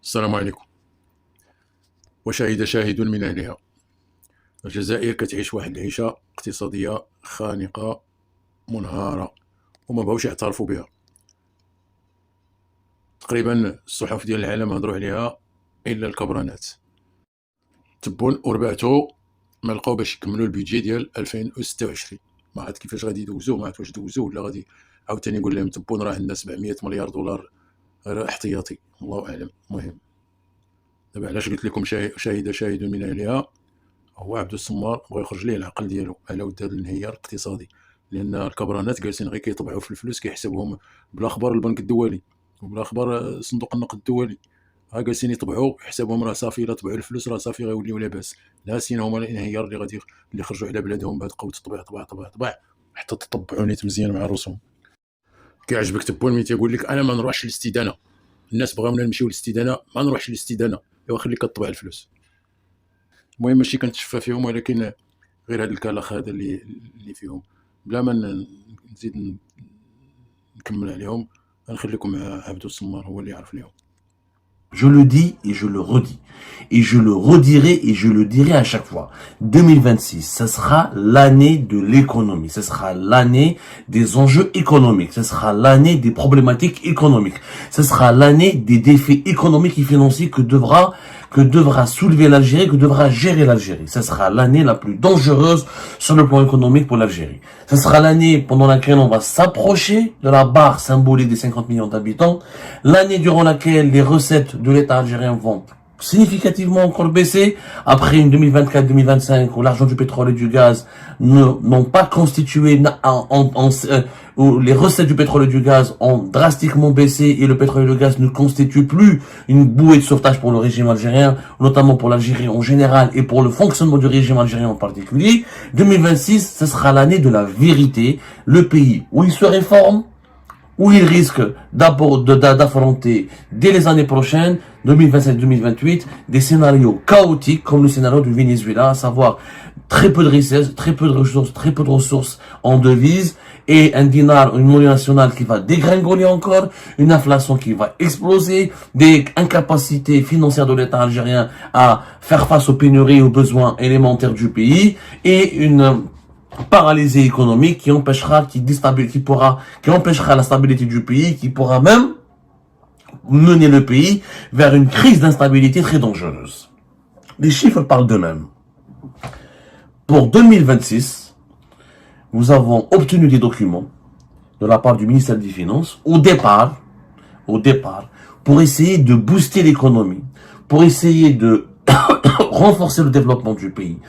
السلام عليكم. وشهد شاهد من أهلها. الجزائر كتعيش واحد العيشة اقتصادية خانقة منهارة وما بغاوش يعترفوا بها. تقريبا الصحف ديال العالم هضروا عليها إلا الكبرانات. تبون وربعتو ما لقاو باش يكملوا البيدجي ديال 2026. ما عرفت كيفاش غادي يدوزوه، ما عرفت واش دوزوه ولا غادي عاوتاني يقول لهم تبون راه عندنا 700 مليار دولار غير احتياطي، الله أعلم. المهم دابا علاش قلت لكم شاهد شاهد من أهلها، هو عبد السمار بغا يخرج ليه العقل ديالو على ود هذا الانهيار الاقتصادي، لان الكبرانات جالسين غير كيطبعوا في الفلوس كيحسبهم بلا اخبار البنك الدولي وبلا اخبار صندوق النقد الدولي. ها جالسين يطبعوا حسابهم راه صافي، الا طبعوا الفلوس راه صافي غيوليو لاباس. ناسين هما الانهيار اللي غادي اللي خرجوا على بلادهم بهاد قوه الطبع طبع طبع طبع حتى تطبعوا نيت مزيان مع الرسوم. كيعجبك تبون ملي تيقول لك انا ما نروحش للاستدانه، الناس بغاونا نمشيو للاستدانه، ما نروحش للاستدانه، ايوا خليك كطبع الفلوس. المهم ماشي كنتشفى فيهم، ولكن غير هذا الكلاخ هذا اللي فيهم بلا ما نزيد نكمل عليهم، غنخليكم مع عبدو السمار هو اللي يعرف اليوم. Je le dis et je le redis. Et je le redirai et je le dirai à chaque fois. 2026, ce sera l'année de l'économie. Ce sera l'année des enjeux économiques. Ce sera l'année des problématiques économiques. Ce sera l'année des défis économiques et financiers que devra soulever l'Algérie, que devra gérer l'Algérie. Ce sera l'année la plus dangereuse sur le plan économique pour l'Algérie. Ce sera l'année pendant laquelle on va s'approcher de la barre symbolique des 50 millions d'habitants. L'année durant laquelle les recettes de l'État algérien vont significativement encore baissé après une 2024-2025 où l'argent du pétrole et du gaz n'ont pas constitué, où les recettes du pétrole et du gaz ont drastiquement baissé et le pétrole et le gaz ne constituent plus une bouée de sauvetage pour le régime algérien, notamment pour l'Algérie en général et pour le fonctionnement du régime algérien en particulier. 2026, ce sera l'année de la vérité, le pays où il se réforme, où il risque d'affronter dès les années prochaines, 2027-2028, des scénarios chaotiques comme le scénario du Venezuela, à savoir très peu de richesses, très peu de ressources en devises, et un dinar, une monnaie nationale qui va dégringoler encore, une inflation qui va exploser, des incapacités financières de l'État algérien à faire face aux pénuries et aux besoins élémentaires du pays, et une paralysée économique qui empêchera la stabilité du pays, qui pourra même mener le pays vers une crise d'instabilité très dangereuse. Les chiffres parlent d'eux-mêmes. Pour 2026, nous avons obtenu des documents de la part du ministère des Finances au départ, pour essayer de booster l'économie, pour essayer de renforcer le développement du pays,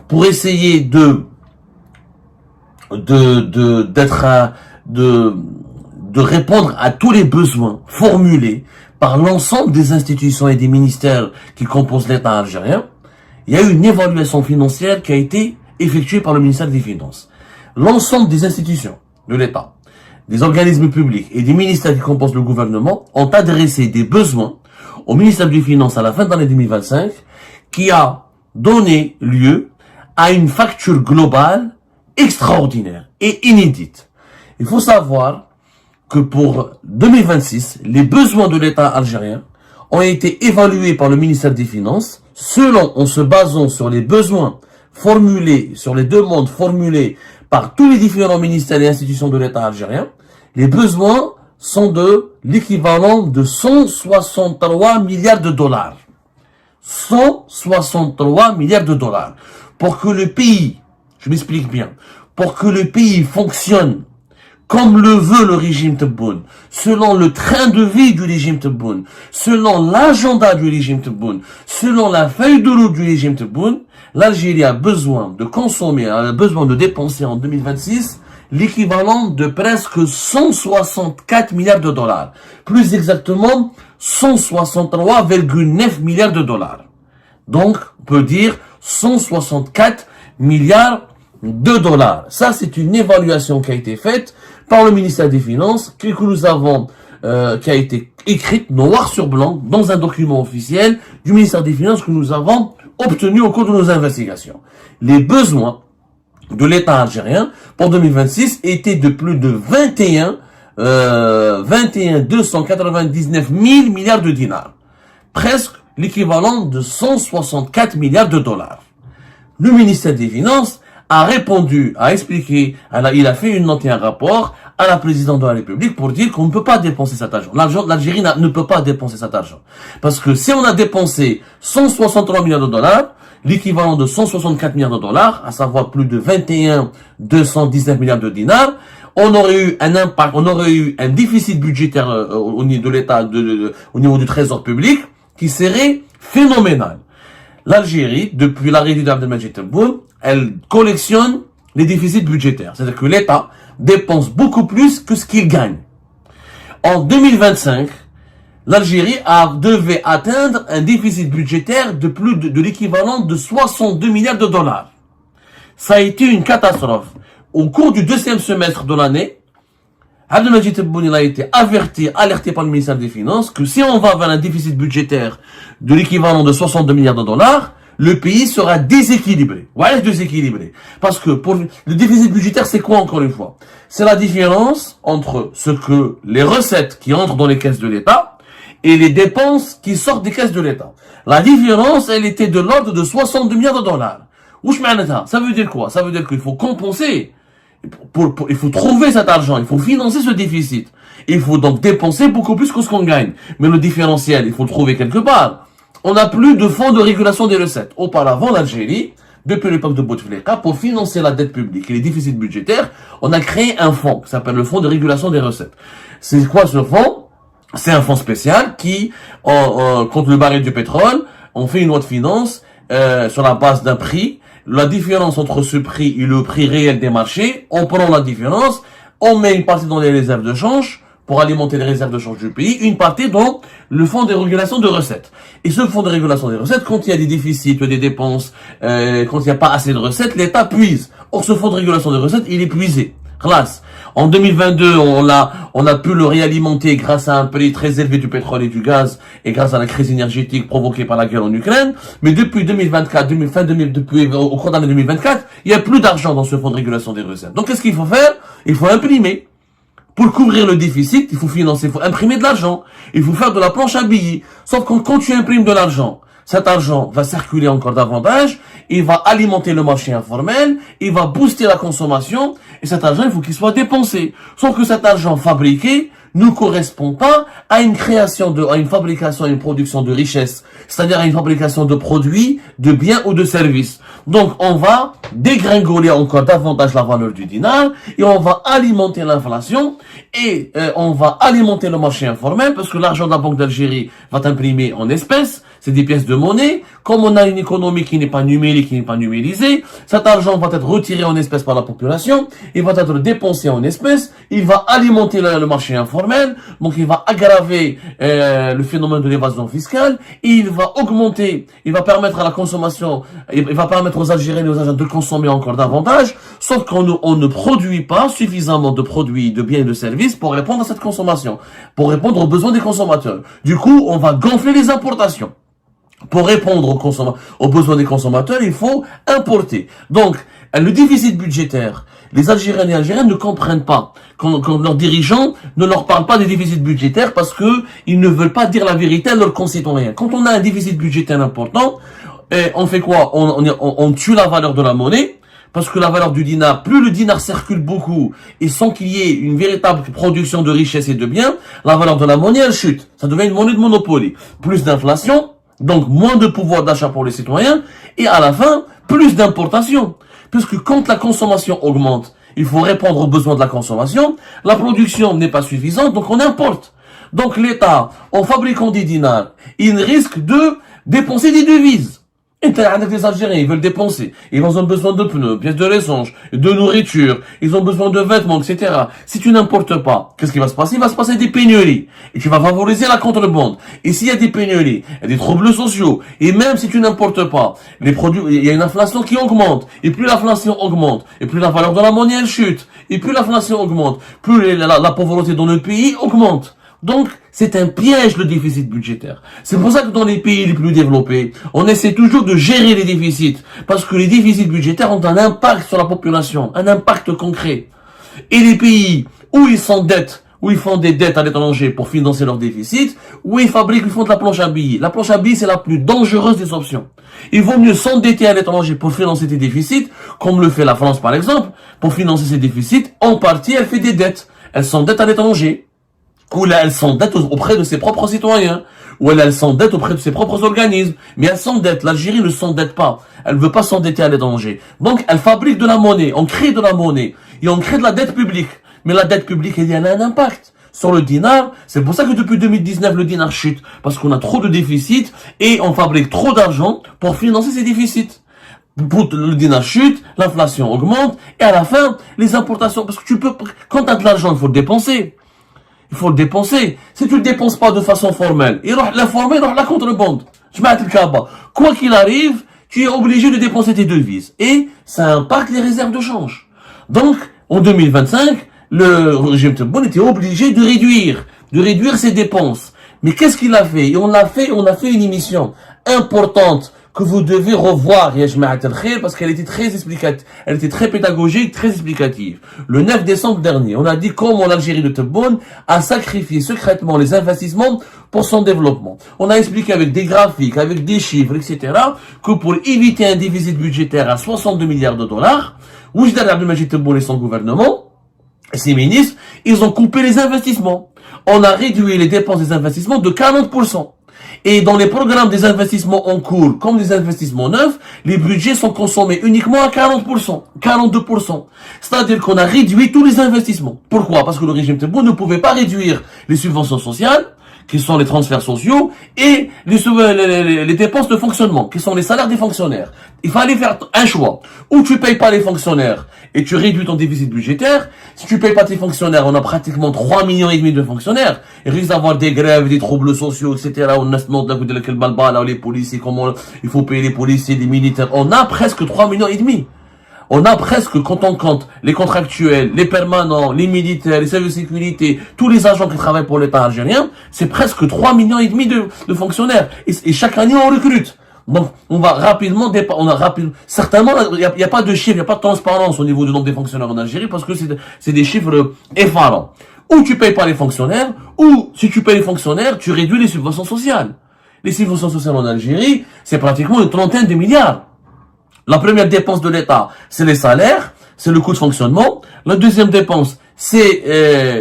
pour essayer de répondre à tous les besoins formulés par l'ensemble des institutions et des ministères qui composent l'État algérien. Il y a eu une évaluation financière qui a été effectuée par le ministère des Finances. L'ensemble des institutions de l'État, des organismes publics et des ministères qui composent le gouvernement ont adressé des besoins au ministère des Finances à la fin de l'année 2025, qui a donné lieu à une facture globale extraordinaire et inédite. Il faut savoir que pour 2026, les besoins de l'État algérien ont été évalués par le ministère des Finances en se basant sur les besoins formulés, sur les demandes formulées par tous les différents ministères et institutions de l'État algérien. Les besoins sont de l'équivalent de 163 milliards de dollars. 163 milliards de dollars. Pour que le pays, je m'explique bien, pour que le pays fonctionne comme le veut le régime Tebboune, selon le train de vie du régime Tebboune, selon l'agenda du régime Tebboune, selon la feuille de route du régime Tebboune, l'Algérie a besoin de consommer, a besoin de dépenser en 2026 l'équivalent de presque 164 milliards de dollars. Plus exactement, 163,9 milliards de dollars. Donc, on peut dire 164 milliards de dollars. Ça, c'est une évaluation qui a été faite par le ministère des Finances, qui a été écrite noir sur blanc dans un document officiel du ministère des Finances que nous avons obtenu au cours de nos investigations. Les besoins de l'État algérien pour 2026 étaient de plus de 299 000 milliards de dinars. presque l'équivalent de 164 milliards de dollars. Le ministère des Finances a répondu, a expliqué, il a fait une note et un rapport à la présidente de la République pour dire qu'on ne peut pas dépenser cet argent. L'Algérie ne peut pas dépenser cet argent. Parce que si on a dépensé 163 milliards de dollars, l'équivalent de 164 milliards de dollars, à savoir plus de 219 milliards de dinars, on aurait eu un impact, on aurait eu un déficit budgétaire au niveau de l'État, au niveau du trésor public, qui serait phénoménal. L'Algérie, depuis l'arrivée d'Abdelmadjid Tebboune, elle collectionne les déficits budgétaires. C'est-à-dire que l'État dépense beaucoup plus que ce qu'il gagne. En 2025, l'Algérie devait atteindre un déficit budgétaire de l'équivalent de 62 milliards de dollars. Ça a été une catastrophe. Au cours du deuxième semestre de l'année, Abdelmadjid Tebboune a été alerté par le ministère des Finances que si on va vers un déficit budgétaire de l'équivalent de 62 milliards de dollars, le pays sera déséquilibré. Voilà, déséquilibré. Parce que pour le déficit budgétaire, c'est quoi encore une fois? C'est la différence entre ce que les recettes qui entrent dans les caisses de l'État et les dépenses qui sortent des caisses de l'État. La différence, elle était de l'ordre de 62 milliards de dollars. Ça veut dire quoi? Ça veut dire qu'il faut compenser. Il faut trouver cet argent, il faut financer ce déficit. Il faut donc dépenser beaucoup plus que ce qu'on gagne. Mais le différentiel, il faut le trouver quelque part. On n'a plus de fonds de régulation des recettes. Auparavant, l'Algérie, depuis l'époque de Bouteflika, pour financer la dette publique et les déficits budgétaires, on a créé un fonds qui s'appelle le fonds de régulation des recettes. C'est quoi ce fonds? C'est un fonds spécial qui, contre le baril du pétrole, on fait une loi de finances sur la base d'un prix. La différence entre ce prix et le prix réel des marchés, on prend la différence, on met une partie dans les réserves de change pour alimenter les réserves de change du pays, une partie dans le fonds de régulation de recettes. Et ce fonds de régulation des recettes, quand il y a des déficits, des dépenses, quand il n'y a pas assez de recettes, l'État puise. Or, ce fonds de régulation des recettes, il est puisé. Classe. En 2022, on a pu le réalimenter grâce à un prix très élevé du pétrole et du gaz et grâce à la crise énergétique provoquée par la guerre en Ukraine. Mais depuis 2024, au cours de l'année 2024, il n'y a plus d'argent dans ce fonds de régulation des recettes. Donc, qu'est-ce qu'il faut faire? Il faut imprimer. Pour couvrir le déficit, il faut financer, il faut imprimer de l'argent. Il faut faire de la planche à billets. Sauf que quand tu imprimes de l'argent, cet argent va circuler encore davantage, il va alimenter le marché informel, il va booster la consommation, et cet argent, il faut qu'il soit dépensé. Sauf que cet argent fabriqué ne correspond pas à une fabrication, à une production de richesse, c'est-à-dire à une fabrication de produits, de biens ou de services. Donc, on va dégringoler encore davantage la valeur du dinar, et on va alimenter l'inflation, et on va alimenter le marché informel, parce que l'argent de la Banque d'Algérie va t'imprimer en espèces, c'est des pièces de monnaie. Comme on a une économie qui n'est pas numérique, qui n'est pas numérisée, cet argent va être retiré en espèces par la population, il va être dépensé en espèces, il va alimenter le marché informel, donc il va aggraver le phénomène de l'évasion fiscale, et il va augmenter, il va permettre à la consommation, il va permettre aux Algériens et aux Algériens de consommer encore davantage, sauf qu'on ne produit pas suffisamment de produits, de biens et de services pour répondre à cette consommation, pour répondre aux besoins des consommateurs. Du coup, on va gonfler les importations. Pour répondre aux besoins des consommateurs, il faut importer. Donc, le déficit budgétaire, les Algériens et Algériens ne comprennent pas quand leurs dirigeants ne leur parlent pas des déficits budgétaires parce que ils ne veulent pas dire la vérité à leurs concitoyens. Quand on a un déficit budgétaire important, on fait quoi? On tue la valeur de la monnaie. Parce que la valeur du dinar, plus le dinar circule beaucoup et sans qu'il y ait une véritable production de richesse et de biens, la valeur de la monnaie, elle chute. Ça devient une monnaie de monopoly. Plus d'inflation, donc moins de pouvoir d'achat pour les citoyens, et à la fin, plus d'importation. Puisque quand la consommation augmente, il faut répondre aux besoins de la consommation, la production n'est pas suffisante, donc on importe. Donc l'État, en fabriquant des dinars, il risque de dépenser des devises. Et avec les Algériens, ils veulent dépenser. Ils ont besoin de pneus, pièces de rechange, de nourriture, ils ont besoin de vêtements, etc. Si tu n'importes pas, qu'est-ce qui va se passer? Il va se passer des pénuries. Et tu vas favoriser la contrebande. Et s'il y a des pénuries, il y a des troubles sociaux, et même si tu n'importes pas, les produits, il y a une inflation qui augmente. Et plus l'inflation augmente, et plus la valeur de la monnaie, elle chute. Et plus l'inflation augmente, plus la pauvreté dans le pays augmente. Donc, c'est un piège, le déficit budgétaire. C'est pour ça que dans les pays les plus développés, on essaie toujours de gérer les déficits. Parce que les déficits budgétaires ont un impact sur la population, un impact concret. Et les pays où ils s'endettent où ils font des dettes à l'étranger pour financer leur déficit, où ils font de la planche à billets. La planche à billets, c'est la plus dangereuse des options. Il vaut mieux s'endetter à l'étranger pour financer des déficits, comme le fait la France par exemple, pour financer ses déficits. En partie, elle fait des dettes. Elle s'endette à l'étranger, ou là, elle s'endette auprès de ses propres citoyens, ou elle s'endette auprès de ses propres organismes. Mais elle s'endette. L'Algérie ne s'endette pas. Elle ne veut pas s'endetter à l'étranger. Donc, elle fabrique de la monnaie, on crée de la monnaie, et on crée de la dette publique. Mais la dette publique, elle a un impact sur le dinar. C'est pour ça que depuis 2019, le dinar chute. Parce qu'on a trop de déficits et on fabrique trop d'argent pour financer ces déficits. Le dinar chute, l'inflation augmente et à la fin, les importations, parce que quand tu as de l'argent, il faut le dépenser. Il faut le dépenser. Si tu le dépenses pas de façon formelle, l'informel, il aura la contrebande. Quoi qu'il arrive, tu es obligé de dépenser tes devises. Et ça impacte les réserves de change. Donc, en 2025, le régime Tebboune était obligé de réduire ses dépenses. Mais qu'est-ce qu'il a fait? Et on a fait une émission importante que vous devez revoir, parce qu'elle était très explicative, elle était très pédagogique, très explicative. Le 9 décembre dernier, on a dit comment l'Algérie de Tebboune a sacrifié secrètement les investissements pour son développement. On a expliqué avec des graphiques, avec des chiffres, etc., que pour éviter un déficit budgétaire à 62 milliards de dollars, Oujda Abdelmajid Tebboune et son gouvernement, et ses ministres, ils ont coupé les investissements. On a réduit les dépenses des investissements de 40%. Et dans les programmes des investissements en cours, comme des investissements neufs, les budgets sont consommés uniquement à 40%, 42%. C'est-à-dire qu'on a réduit tous les investissements. Pourquoi? Parce que le régime Tebboune ne pouvait pas réduire les subventions sociales, qui sont les transferts sociaux, et les dépenses de fonctionnement, qui sont les salaires des fonctionnaires. Il fallait faire un choix. Ou tu payes pas les fonctionnaires et tu réduis ton déficit budgétaire. Si tu payes pas tes fonctionnaires, on a pratiquement 3,5 millions de fonctionnaires. Il risque d'avoir des grèves, des troubles sociaux, etc. Les policiers, comment il faut payer les policiers, les militaires. On a presque 3,5 millions. On a presque, quand on compte les contractuels, les permanents, les militaires, les services de sécurité, tous les agents qui travaillent pour l'État algérien, c'est presque 3,5 millions de fonctionnaires. Et chaque année, on recrute. Donc, on va rapidement, certainement, il n'y a pas de chiffre, il n'y a pas de transparence au niveau du nombre des fonctionnaires en Algérie parce que c'est des chiffres effarants. Ou tu payes pas les fonctionnaires, ou si tu payes les fonctionnaires, tu réduis les subventions sociales. Les subventions sociales en Algérie, c'est pratiquement une trentaine de milliards. La première dépense de l'État, c'est les salaires, c'est le coût de fonctionnement. La deuxième dépense, c'est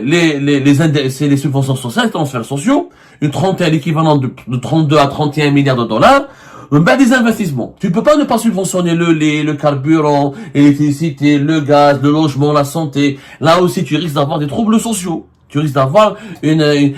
les subventions sociales, les transferts sociaux, une trentaine, l'équivalent de 32 à 31 milliards de dollars. Des investissements. Tu peux pas ne pas subventionner le lait, le carburant, l'électricité, le gaz, le logement, la santé. Là aussi, tu risques d'avoir des troubles sociaux. Tu risques d'avoir des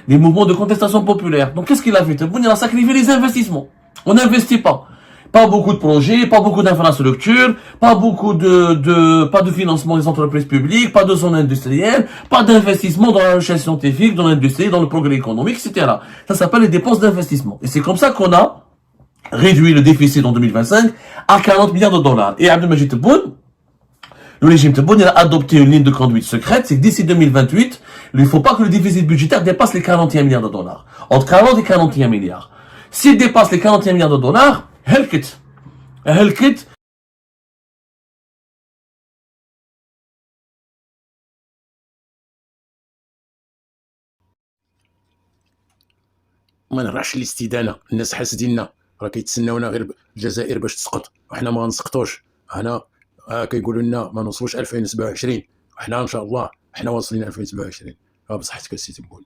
mouvements de contestation populaire. Donc, qu'est-ce qu'il a fait? Il a sacrifié les investissements. On n'investit pas. Pas beaucoup de projets, pas beaucoup d'infrastructures, pas de financement des entreprises publiques, pas de zones industrielles, pas d'investissement dans la recherche scientifique, dans l'industrie, dans le progrès économique, etc. Ça s'appelle les dépenses d'investissement. Et c'est comme ça qu'on a réduit le déficit en 2025 à 40 milliards de dollars. Et Abdelmajid Tebboune, le régime Tebboune, il a adopté une ligne de conduite secrète, c'est que d'ici 2028, il ne faut pas que le déficit budgétaire dépasse les 41 milliards de dollars. Entre 40 et 41 milliards. S'il dépasse les 41 milliards de dollars, helkit. ما نرعش الاستدانه. الناس حاسديننا، راه كيتسناونا غير الجزائر باش تسقط، وحنا ما غنسقطوش. هنا كيقولوا لنا ما نوصلوش 2027، وحنا ان شاء الله حنا واصلين 2027. بصحتك السي تبون.